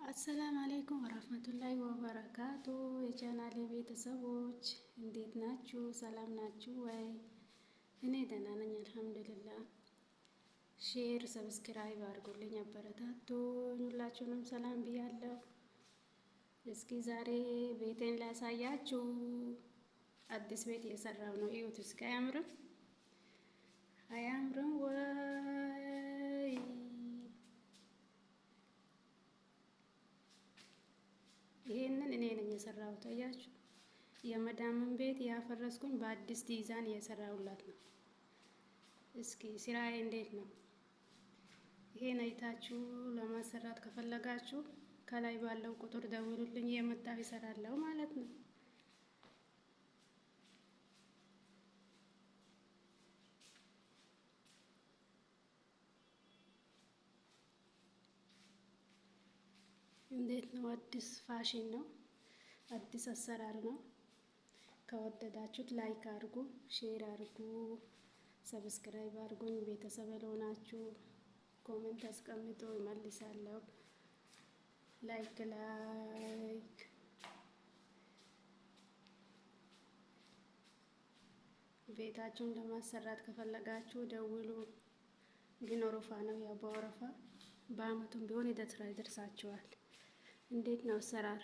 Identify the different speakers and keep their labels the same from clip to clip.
Speaker 1: አሰላም አለይኩም ወራህመቱላሂ ወበረካቱ የቻናሌ ቤተሰቦች እንዴት ናችሁ? ሰላም ናችሁ ወይ? እኔ ደህና ነኝ አልሐምዱሊላህ። ሼር ሰብስክራይብ አድርጉልኝ፣ አበረታቱኝ። ሁላችሁንም ሰላም ብያለሁ። እስኪ ዛሬ ቤቴን ላሳያችሁ። አዲስ ቤት እየሰራሁ ነው። እዩት እስኪ አያምርም? አያምርም ወይ? ይሄንን እኔ ነኝ የሰራሁት። አያችሁ፣ የመዳምን ቤት ያፈረስኩኝ በአዲስ ዲዛይን እየሰራሁላት ነው። እስኪ ስራዬ እንዴት ነው? ይሄን አይታችሁ ለማሰራት ከፈለጋችሁ ከላይ ባለው ቁጥር ደውሉልኝ፣ እየመጣሁ ይሰራለሁ ማለት ነው። እንዴት ነው? አዲስ ፋሽን ነው፣ አዲስ አሰራር ነው። ከወደዳችሁት ላይክ አድርጉ፣ ሼር አድርጉ፣ ሰብስክራይብ አድርጉኝ። ቤተሰብ ለሆናችሁ ኮሜንት አስቀምጡ፣ እመልሳለሁ። ላይክ ቤታችሁን ለማሰራት ከፈለጋችሁ ደውሉ። ግን ወረፋ ነው፣ ያው በወረፋ በአመቱም ቢሆን ይደርሳችኋል። እንዴት ነው አሰራር?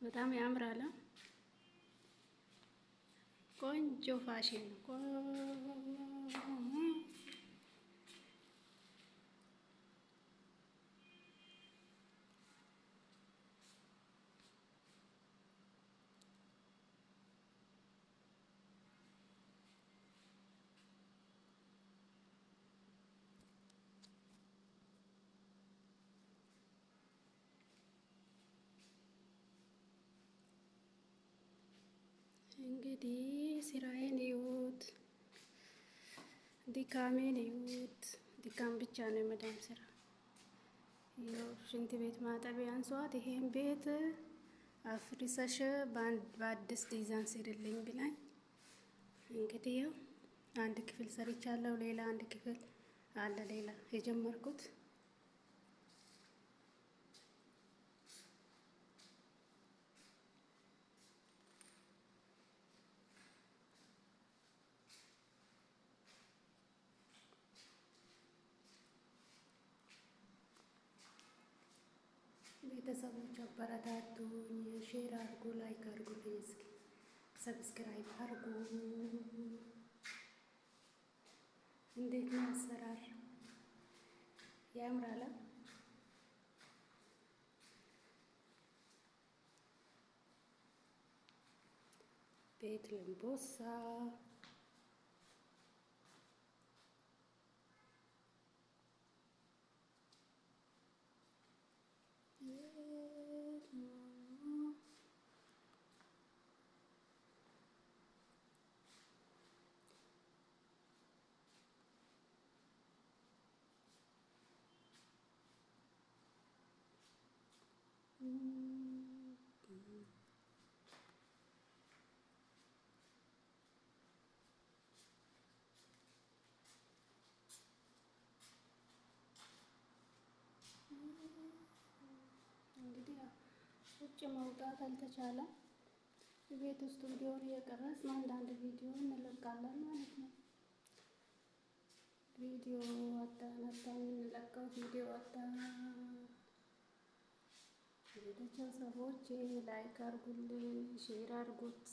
Speaker 1: በጣም ያምራል። ቆንጆ ፋሽን ነው። እንግዲህ ስራዬን እዩት፣ ድካሜን እዩት። ድካም ብቻ ነው የመዳም ስራ። ይኸው ሽንት ቤት ማጠቢያ አንሷት ይሄን ቤት አፍሪሰሽ በአዲስ ዲዛይን ስሪልኝ ብላኝ፣ እንግዲህ ያው አንድ ክፍል ሰርቻለሁ። ሌላ አንድ ክፍል አለ ሌላ የጀመርኩት። ቤተሰቦች አበረታቱኝ፣ ሼር አድርጉ፣ ላይክ አድርጉልኝ፣ እስኪ ሰብስክራይብ አድርጉ። እንዴት ነው አሰራር? ያምራል። ቤት ለምቦሳ እንግዲህ ውጭ መውጣት አልተቻለም። ቤት ውስጥ ቪዲዮን እየቀረጽን አንዳንድ ቪዲዮ እንለቃለን ማለት ነው። ቪዲዮ አጣን የምንለቀው ቪዲዮ አጣን። ቤተሰቦቼ ላይክ አድርጉልኝ፣ ሼር አድርጉት።